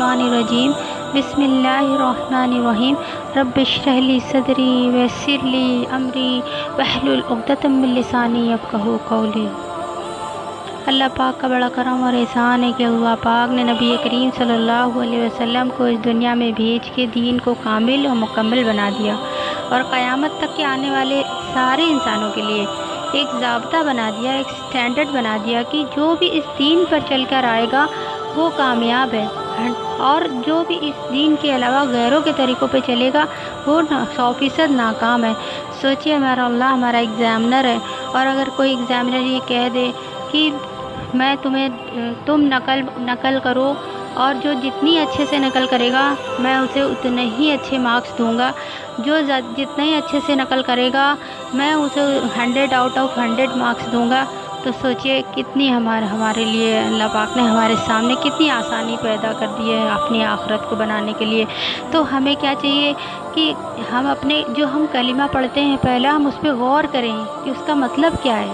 الشیطان الرجیم بسم اللہ الرحمن الرحیم رب اشرح لی صدری ویسر لی امری واحلل عقدۃ من لسانی یفقہوا قولی۔ اللہ پاک کا بڑا کرم اور احسان ہے کہ اللہ پاک نے نبی کریم صلی اللہ علیہ وسلم کو اس دنیا میں بھیج کے دین کو کامل اور مکمل بنا دیا، اور قیامت تک کے آنے والے سارے انسانوں کے لیے ایک ضابطہ بنا دیا، ایک سٹینڈرڈ بنا دیا کہ جو بھی اس دین پر چل کر آئے گا وہ کامیاب ہے، اور جو بھی اس دین کے علاوہ غیروں کے طریقوں پہ چلے گا وہ 100% ناکام ہے۔ سوچیے ہمارا اللہ ہمارا ایگزامنر ہے، اور اگر کوئی ایگزامنر یہ کہہ دے کہ تم نقل کرو، اور جو جتنی اچھے سے نقل کرے گا میں اسے اتنے ہی اچھے مارکس دوں گا، جو جتنا ہی اچھے سے نقل کرے گا میں اسے 100 آؤٹ آف 100 مارکس دوں گا، تو سوچئے کتنی ہمارے لیے اللہ پاک نے ہمارے سامنے کتنی آسانی پیدا کر دی ہے اپنی آخرت کو بنانے کے لیے۔ تو ہمیں کیا چاہیے کہ ہم جو ہم کلمہ پڑھتے ہیں پہلا ہم اس پہ غور کریں کہ اس کا مطلب کیا ہے،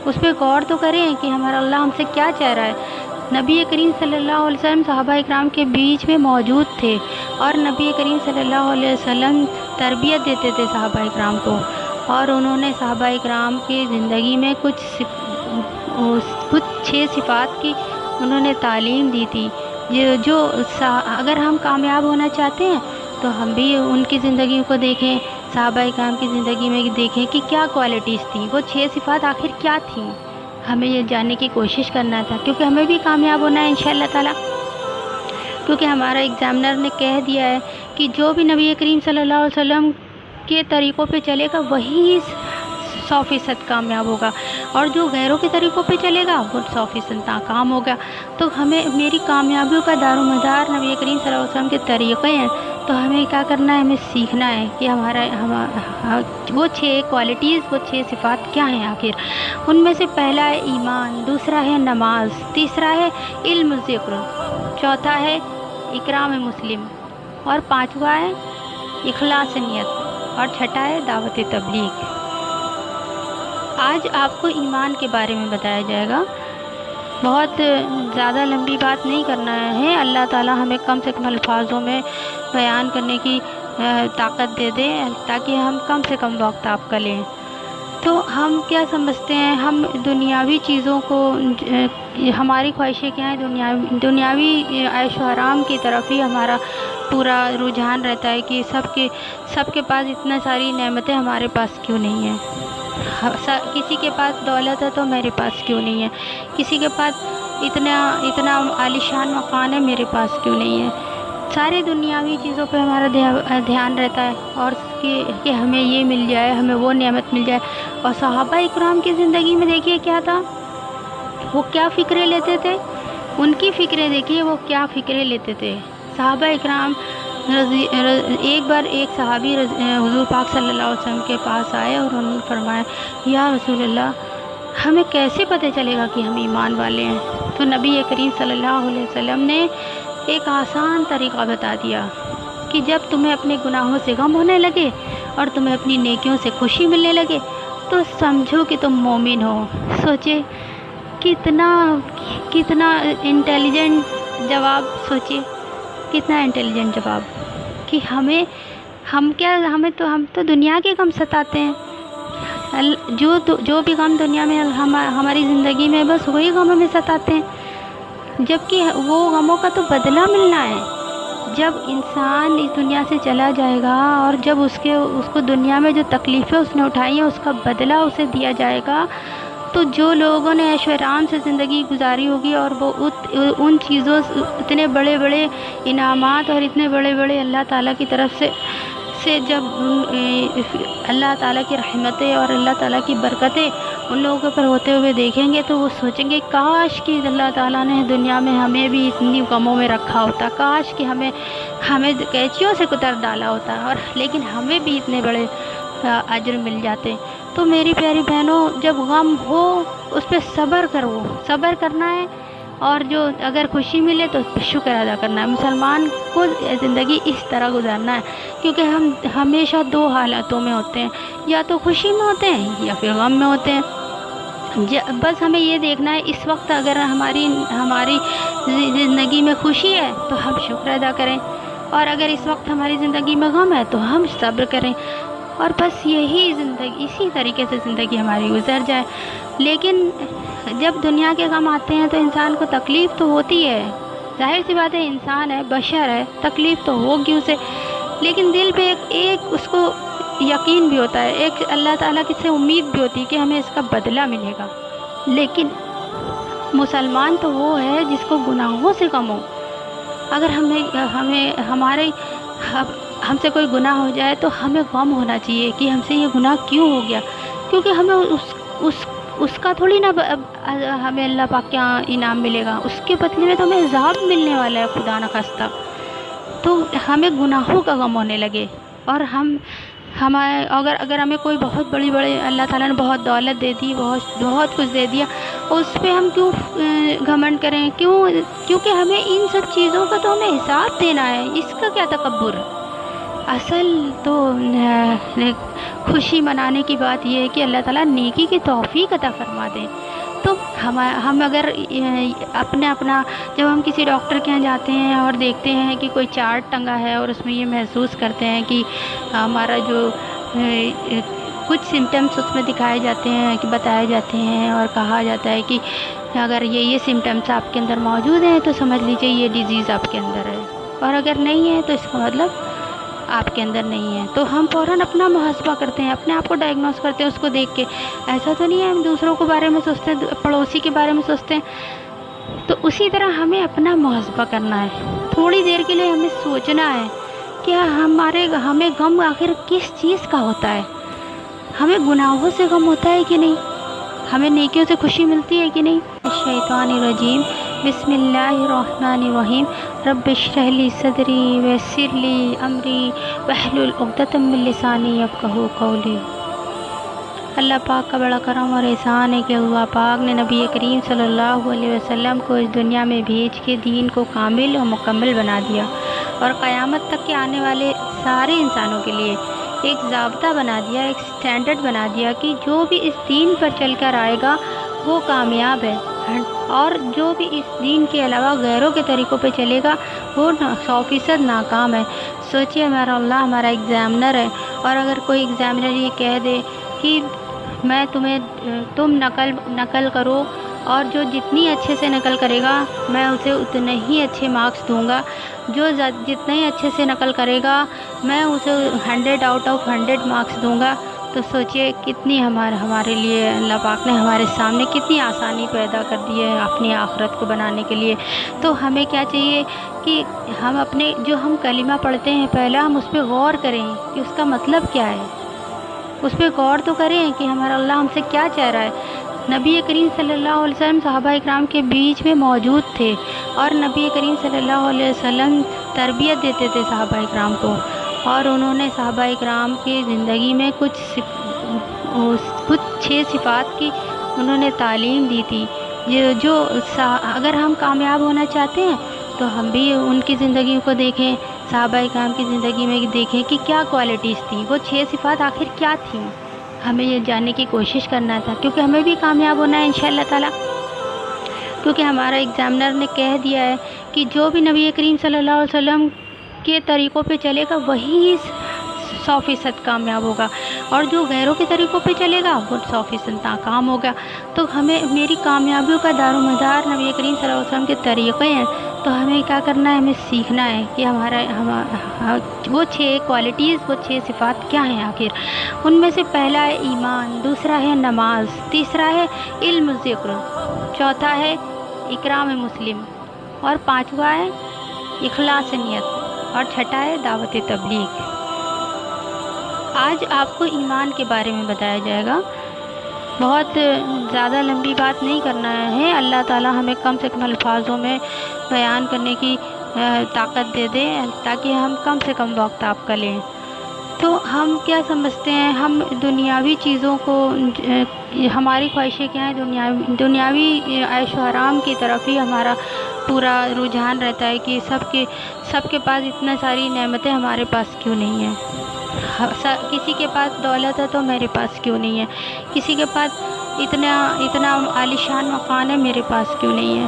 اس پہ غور تو کریں کہ ہمارا اللہ ہم سے کیا چاہ رہا ہے۔ نبی کریم صلی اللہ علیہ وسلم صحابہ اکرام کے بیچ میں موجود تھے، اور نبی کریم صلی اللہ علیہ وسلم تربیت دیتے تھے صحابہ اکرام کو، اور انہوں نے صحابہ اکرام کی زندگی میں کچھ 6 صفات کی انہوں نے تعلیم دی تھی، جو اگر ہم کامیاب ہونا چاہتے ہیں تو ہم بھی ان کی زندگی کو دیکھیں، صحابہ اکرام کی زندگی میں دیکھیں کہ کیا کوالٹیز تھیں، وہ 6 صفات آخر کیا تھیں، ہمیں یہ جاننے کی کوشش کرنا تھا، کیونکہ ہمیں بھی کامیاب ہونا ہے انشاءاللہ تعالیٰ۔ کیونکہ ہمارا ایگزامنر نے کہہ دیا ہے کہ جو بھی نبی کریم صلی اللہ علیہ وسلم کے طریقوں پہ چلے گا وہی 100% کامیاب ہوگا، اور جو غیروں کے طریقوں پہ چلے گا وہ 100% ناکام ہوگا۔ تو میری کامیابیوں کا دار و مدار نبی کریم صلی اللہ علیہ وسلم کے طریقے ہیں، تو ہمیں کیا کرنا ہے، ہمیں سیکھنا ہے کہ وہ 6 کوالٹیز، وہ 6 صفات کیا ہیں آخر۔ ان میں سے پہلا ہے ایمان، دوسرا ہے نماز، تیسرا ہے علم ذکر، چوتھا ہے اکرام مسلم، اور 5واں ہے اخلاص نیت، اور چھٹا ہے دعوت تبلیغ۔ آج آپ کو ایمان کے بارے میں بتایا جائے گا، بہت زیادہ لمبی بات نہیں کرنا ہے، اللہ تعالیٰ ہمیں کم سے کم الفاظوں میں بیان کرنے کی طاقت دے دے تاکہ ہم کم سے کم وقت آپ کا لیں۔ تو ہم کیا سمجھتے ہیں، ہم دنیاوی چیزوں کو، ہماری خواہشیں کیا ہیں، دنیاوی عیش و آرام کی طرف ہی ہمارا پورا رجحان رہتا ہے کہ سب کے پاس اتنا ساری نعمتیں ہمارے پاس کیوں نہیں ہیں، کسی کے پاس دولت ہے تو میرے پاس کیوں نہیں ہے، کسی کے پاس اتنا عالیشان مکان ہے میرے پاس کیوں نہیں ہے۔ سارے دنیاوی چیزوں پہ ہمارا دھیان رہتا ہے، اور کہ ہمیں یہ مل جائے، ہمیں وہ نعمت مل جائے۔ اور صحابہ اکرام کی زندگی میں دیکھیے کیا تھا، وہ کیا فکریں لیتے تھے، ان کی فکریں دیکھیے وہ کیا فکریں لیتے تھے۔ صحابہ اکرام ایک بار ایک صحابی حضور پاک صلی اللہ علیہ وسلم کے پاس آئے، اور انہوں نے فرمایا یا رسول اللہ ہمیں کیسے پتہ چلے گا کہ ہم ایمان والے ہیں؟ تو نبی کریم صلی اللہ علیہ وسلم نے ایک آسان طریقہ بتا دیا کہ جب تمہیں اپنے گناہوں سے غم ہونے لگے اور تمہیں اپنی نیکیوں سے خوشی ملنے لگے تو سمجھو کہ تم مومن ہو۔ سوچے کتنا انٹیلیجنٹ جواب، سوچے کتنا انٹیلیجنٹ جواب کہ ہم تو دنیا کے غم ستاتے ہیں، جو بھی غم دنیا میں ہماری زندگی میں بس وہی غم ہمیں ستاتے ہیں، جبکہ وہ غموں کا تو بدلہ ملنا ہے۔ جب انسان اس دنیا سے چلا جائے گا، اور جب اس کو دنیا میں جو تکلیفیں اس نے اٹھائی ہیں اس کا بدلہ اسے دیا جائے گا، تو جو لوگوں نے عیش و آرام سے زندگی گزاری ہوگی اور وہ ان چیزوں اتنے بڑے بڑے انعامات اور اتنے بڑے بڑے اللہ تعالیٰ کی طرف سے جب اللہ تعالیٰ کی رحمتیں اور اللہ تعالیٰ کی برکتیں ان لوگوں کے پر ہوتے ہوئے دیکھیں گے تو وہ سوچیں گے کاش کہ اللہ تعالیٰ نے دنیا میں ہمیں بھی اتنی غموں میں رکھا ہوتا، کاش کہ ہمیں قینچیوں سے کتر ڈالا ہوتا، اور لیکن ہمیں بھی اتنے بڑے اجر مل جاتے۔ تو میری پیاری بہنوں، جب غم ہو اس پہ صبر کرو، صبر کرنا ہے، اور جو اگر خوشی ملے تو اس پہ شکر ادا کرنا ہے۔ مسلمان کو زندگی اس طرح گزارنا ہے، کیونکہ ہم ہمیشہ 2 حالاتوں میں ہوتے ہیں، یا تو خوشی میں ہوتے ہیں یا پھر غم میں ہوتے ہیں۔ بس ہمیں یہ دیکھنا ہے اس وقت اگر ہماری زندگی میں خوشی ہے تو ہم شکر ادا کریں، اور اگر اس وقت ہماری زندگی میں غم ہے تو ہم صبر کریں، اور بس یہی زندگی، اسی طریقے سے زندگی ہماری گزر جائے۔ لیکن جب دنیا کے غم آتے ہیں تو انسان کو تکلیف تو ہوتی ہے، ظاہر سی بات ہے، انسان ہے، بشر ہے، تکلیف تو ہوگی اسے، لیکن دل پہ ایک اس کو یقین بھی ہوتا ہے، ایک اللہ تعالیٰ کی سے امید بھی ہوتی ہے کہ ہمیں اس کا بدلہ ملے گا۔ لیکن مسلمان تو وہ ہے جس کو گناہوں سے غم ہو۔ اگر ہم سے کوئی گناہ ہو جائے تو ہمیں غم ہونا چاہیے کہ ہم سے یہ گناہ کیوں ہو گیا، کیونکہ ہمیں اس کا تھوڑی نہ ہمیں اللہ پاک کیا انعام ملے گا، اس کے بدلے میں تو ہمیں عذاب ملنے والا ہے خدا نہ خواستہ۔ تو ہمیں گناہوں کا غم ہونے لگے، اور اگر ہمیں کوئی بہت بڑی اللہ تعالیٰ نے بہت دولت دے دی، بہت کچھ دے دیا، اس پہ ہم کیوں گھمنڈ کریں؟ کیونکہ ہمیں ان سب چیزوں کا تو ہمیں حساب دینا ہے، اس کا کیا تکبر؟ اصل تو خوشی منانے کی بات یہ ہے کہ اللہ تعالیٰ نیکی کی توفیق عطا فرما دیں۔ تو ہم اگر اپنا جب ہم کسی ڈاکٹر کے یہاں جاتے ہیں اور دیکھتے ہیں کہ کوئی چارٹ ٹنگا ہے اور اس میں یہ محسوس کرتے ہیں کہ ہمارا جو کچھ سمٹمس اس میں دکھائے جاتے ہیں، کہ بتائے جاتے ہیں، اور کہا جاتا ہے کہ اگر یہ سمٹمس آپ کے اندر موجود ہیں تو سمجھ لیجیے یہ ڈیزیز آپ کے اندر ہے، اور اگر نہیں ہے تو اس کا مطلب آپ کے اندر نہیں ہے۔ تو ہم فوراً اپنا محاسبہ کرتے ہیں، اپنے آپ کو ڈائگنوز کرتے ہیں اس کو دیکھ کے۔ ایسا تو نہیں ہے ہم دوسروں کے بارے میں سوچتے ہیں، پڑوسی کے بارے میں سوچتے ہیں۔ تو اسی طرح ہمیں اپنا محاسبہ کرنا ہے، تھوڑی دیر کے لیے ہمیں سوچنا ہے کہ ہمیں غم آخر کس چیز کا ہوتا ہے؟ ہمیں گناہوں سے غم ہوتا ہے کہ نہیں؟ ہمیں نیکیوں سے خوشی ملتی ہے کہ نہیں؟ الشیطان الرجیم، بسم اللہ الرحمن الرحیم، رب اشرح لی صدری ویسر لی امری واحلل عقدۃ من لسانی یفقہوا قولی۔ اللہ پاک کا بڑا کرم اور احسان ہے کہ اللہ پاک نے نبی کریم صلی اللہ علیہ وسلم کو اس دنیا میں بھیج کے دین کو کامل اور مکمل بنا دیا، اور قیامت تک کے آنے والے سارے انسانوں کے لیے ایک ضابطہ بنا دیا، ایک سٹینڈرڈ بنا دیا کہ جو بھی اس دین پر چل کر آئے گا وہ کامیاب ہے، اور جو بھی اس دین کے علاوہ غیروں کے طریقوں پہ چلے گا وہ 100% ناکام ہے۔ سوچیے، ہمارا اللہ ہمارا ایگزامنر ہے، اور اگر کوئی ایگزامنر یہ کہہ دے کہ تم نقل کرو، اور جو جتنی اچھے سے نقل کرے گا میں اسے اتنے ہی اچھے مارکس دوں گا، جو جتنے ہی اچھے سے نقل کرے گا میں اسے 100/100 مارکس دوں گا، تو سوچئے کتنی ہمارے لیے اللہ پاک نے ہمارے سامنے کتنی آسانی پیدا کر دی ہے اپنی آخرت کو بنانے کے لیے۔ تو ہمیں کیا چاہیے کہ ہم جو ہم کلمہ پڑھتے ہیں پہلا ہم اس پہ غور کریں کہ اس کا مطلب کیا ہے، اس پہ غور تو کریں کہ ہمارا اللہ ہم سے کیا چاہ رہا ہے۔ نبی کریم صلی اللہ علیہ وسلم صحابہ اکرام کے بیچ میں موجود تھے، اور نبی کریم صلی اللہ علیہ وسلم تربیت دیتے تھے صحابہ اکرام کو، اور انہوں نے صحابہ اکرام کی زندگی میں کچھ 6 صفات کی انہوں نے تعلیم دی تھی، جو اگر ہم کامیاب ہونا چاہتے ہیں تو ہم بھی ان کی زندگیوں کو دیکھیں، صحابہ اکرام کی زندگی میں دیکھیں کہ کیا کوالٹیز تھیں، وہ 6 صفات آخر کیا تھیں، ہمیں یہ جاننے کی کوشش کرنا تھا، کیونکہ ہمیں بھی کامیاب ہونا ہے انشاءاللہ تعالیٰ۔ کیونکہ ہمارا ایگزامنر نے کہہ دیا ہے کہ جو بھی نبی کریم صلی اللہ علیہ وسلم کے طریقوں پہ چلے گا وہی 100% کامیاب ہوگا، اور جو غیروں کے طریقوں پہ چلے گا وہ 100% ناکام ہوگا۔ تو میری کامیابیوں کا دار و مدار نبی کریم صلی اللہ علیہ وسلم کے طریقے ہیں، تو ہمیں کیا کرنا ہے، ہمیں سیکھنا ہے کہ وہ 6 کوالٹیز، وہ 6 صفات کیا ہیں آخر۔ ان میں سے پہلا ہے ایمان، دوسرا ہے نماز، تیسرا ہے علم ذکر، چوتھا ہے اکرام مسلم، اور 5واں ہے اخلاص نیت، اور 6واں ہے دعوت تبلیغ۔ آج آپ کو ایمان کے بارے میں بتایا جائے گا، بہت زیادہ لمبی بات نہیں کرنا ہے، اللہ تعالیٰ ہمیں کم سے کم الفاظوں میں بیان کرنے کی طاقت دے دے تاکہ ہم کم سے کم وقت آپ کا لیں۔ تو ہم کیا سمجھتے ہیں، ہم دنیاوی چیزوں کو، ہماری خواہشیں کیا ہیں، دنیاوی عیش و آرام کی طرف ہی ہمارا پورا رجحان رہتا ہے کہ سب کے پاس اتنا ساری نعمتیں ہمارے پاس کیوں نہیں ہیں، کسی کے پاس دولت ہے تو میرے پاس کیوں نہیں ہے، کسی کے پاس اتنا اتنا عالیشان مکان ہے، میرے پاس کیوں نہیں ہے؟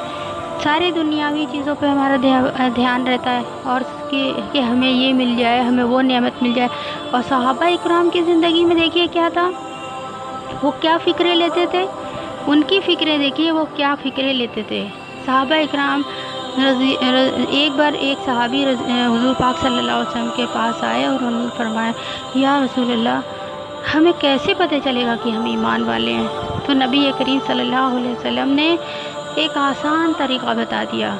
ساری دنیاوی چیزوں پہ ہمارا دھیان رہتا ہے، اور کہ ہمیں یہ مل جائے، ہمیں وہ نعمت مل جائے۔ اور صحابہ اکرام کی زندگی میں دیکھیے کیا تھا، وہ کیا فکریں لیتے تھے، ان کی فکریں دیکھیے وہ کیا فکریں لیتے تھے۔ صحابہ اکرام ایک بار ایک صحابی حضور پاک صلی اللہ علیہ وسلم کے پاس آئے اور انہوں نے فرمایا، یا رسول اللہ، ہمیں کیسے پتہ چلے گا کہ ہم ایمان والے ہیں؟ تو نبی کریم صلی اللہ علیہ وسلم نے ایک آسان طریقہ بتا دیا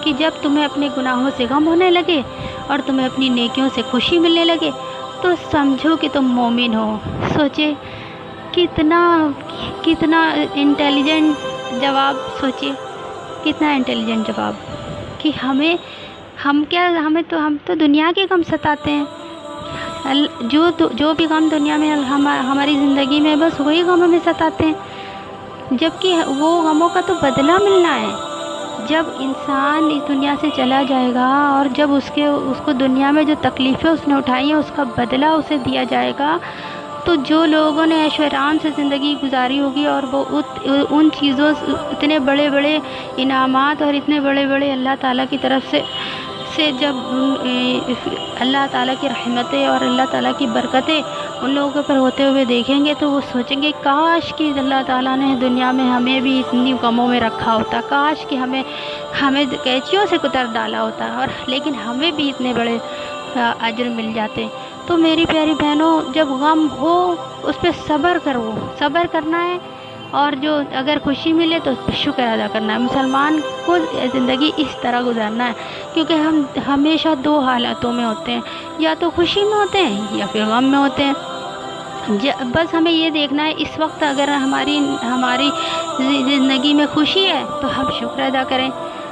کہ جب تمہیں اپنے گناہوں سے غم ہونے لگے اور تمہیں اپنی نیکیوں سے خوشی ملنے لگے تو سمجھو کہ تم مومن ہو۔ سوچے کتنا کتنا انٹیلیجنٹ جواب، سوچیے کتنا انٹیلیجنٹ جواب کہ ہم تو دنیا کے غم ستاتے ہیں، جو بھی غم دنیا میں ہماری زندگی میں بس وہی غم ہمیں ستاتے ہیں، جبکہ وہ غموں کا تو بدلہ ملنا ہے۔ جب انسان اس دنیا سے چلا جائے گا اور جب اس کو دنیا میں جو تکلیفیں اس نے اٹھائی ہیں اس کا بدلہ اسے دیا جائے گا، تو جو لوگوں نے عیش و آرام سے زندگی گزاری ہوگی اور وہ ان چیزوں اتنے بڑے بڑے انعامات اور اتنے بڑے بڑے اللہ تعالیٰ کی طرف سے جب اللہ تعالیٰ کی رحمتیں اور اللہ تعالیٰ کی برکتیں ان لوگوں کے اوپر ہوتے ہوئے دیکھیں گے تو وہ سوچیں گے کاش کہ اللہ تعالیٰ نے دنیا میں ہمیں بھی اتنی غموں میں رکھا ہوتا، کاش کہ ہمیں قینچیوں سے کتر ڈالا ہوتا، اور لیکن ہمیں بھی اتنے بڑے اجر مل جاتے۔ تو میری پیاری بہنوں، جب غم ہو اس پہ صبر کرو، صبر کرنا ہے، اور جو اگر خوشی ملے تو اس پہ شکر ادا کرنا ہے۔ مسلمان کو زندگی اس طرح گزارنا ہے، کیونکہ ہم ہمیشہ دو حالاتوں میں ہوتے ہیں، یا تو خوشی میں ہوتے ہیں یا پھر غم میں ہوتے ہیں۔ بس ہمیں یہ دیکھنا ہے اس وقت اگر ہماری زندگی میں خوشی ہے تو ہم شکر ادا کریں،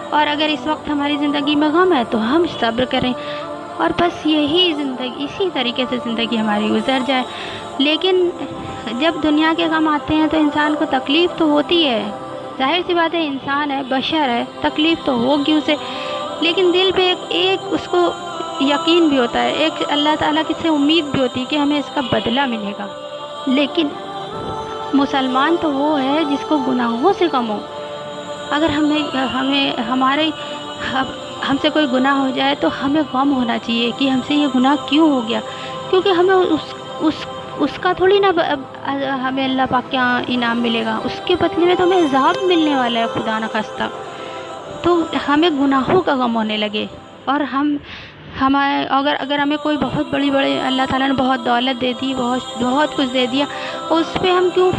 اور اگر اس وقت ہماری زندگی میں غم ہے تو ہم صبر کریں، اور بس یہی زندگی، اسی طریقے سے زندگی ہماری گزر جائے۔ لیکن جب دنیا کے غم آتے ہیں تو انسان کو تکلیف تو ہوتی ہے، ظاہر سی بات ہے، انسان ہے، بشر ہے، تکلیف تو ہوگی اسے، لیکن دل پہ ایک اس کو یقین بھی ہوتا ہے، ایک اللہ تعالیٰ کی سے امید بھی ہوتی ہے کہ ہمیں اس کا بدلہ ملے گا۔ لیکن مسلمان تو وہ ہے جس کو گناہوں سے غم ہو۔ اگر ہم سے کوئی گناہ ہو جائے تو ہمیں غم ہونا چاہیے کہ ہم سے یہ گناہ کیوں ہو گیا، کیونکہ ہمیں اس کا تھوڑی نہ ہمیں اللہ پاک کے یہاں انعام ملے گا، اس کے بدلے میں تو ہمیں عذاب ملنے والا ہے، خدا نہ خواستہ۔ تو ہمیں گناہوں کا غم ہونے لگے، اور اگر ہمیں کوئی بہت بڑی اللہ تعالیٰ نے بہت دولت دے دی، بہت کچھ دے دیا، اس پہ ہم کیوں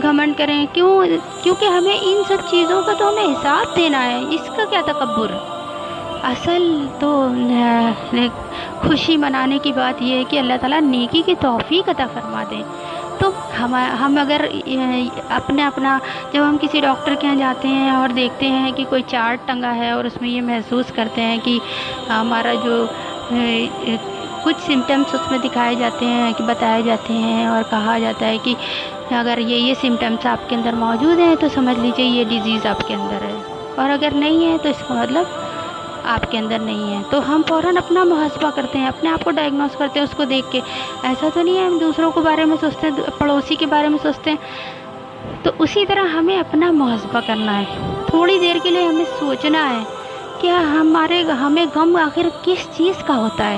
گھمنڈ کریں؟ کیونکہ ہمیں ان سب چیزوں کا تو ہمیں حساب دینا ہے، اس کا کیا تکبر؟ اصل تو خوشی منانے کی بات یہ ہے کہ اللہ تعالیٰ نیکی کی توفیق عطا فرما دیں۔ تو ہم اگر جب ہم کسی ڈاکٹر کے یہاں جاتے ہیں اور دیکھتے ہیں کہ کوئی چارٹ ٹنگا ہے اور اس میں یہ محسوس کرتے ہیں کہ ہمارا جو کچھ سمٹمس اس میں دکھائے جاتے ہیں، کہ بتائے جاتے ہیں، اور کہا جاتا ہے کہ اگر یہ سمٹمس آپ کے اندر موجود ہیں تو سمجھ لیجیے یہ ڈیزیز آپ کے اندر ہے، اور اگر نہیں ہے تو اس کا مطلب آپ کے اندر نہیں ہے۔ تو ہم فوراً اپنا محاسبہ کرتے ہیں، اپنے آپ کو ڈائگنوز کرتے ہیں اس کو دیکھ کے، ایسا تو نہیں ہے ہم دوسروں کے بارے میں سوچتے ہیں، پڑوسی کے بارے میں سوچتے ہیں۔ تو اسی طرح ہمیں اپنا محاسبہ کرنا ہے، تھوڑی دیر کے لیے ہمیں سوچنا ہے کہ ہمیں غم آخر کس چیز کا ہوتا ہے؟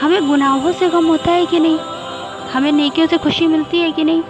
ہمیں گناہوں سے غم ہوتا ہے کہ نہیں؟ ہمیں نیکیوں سے خوشی ملتی ہے کہ نہیں؟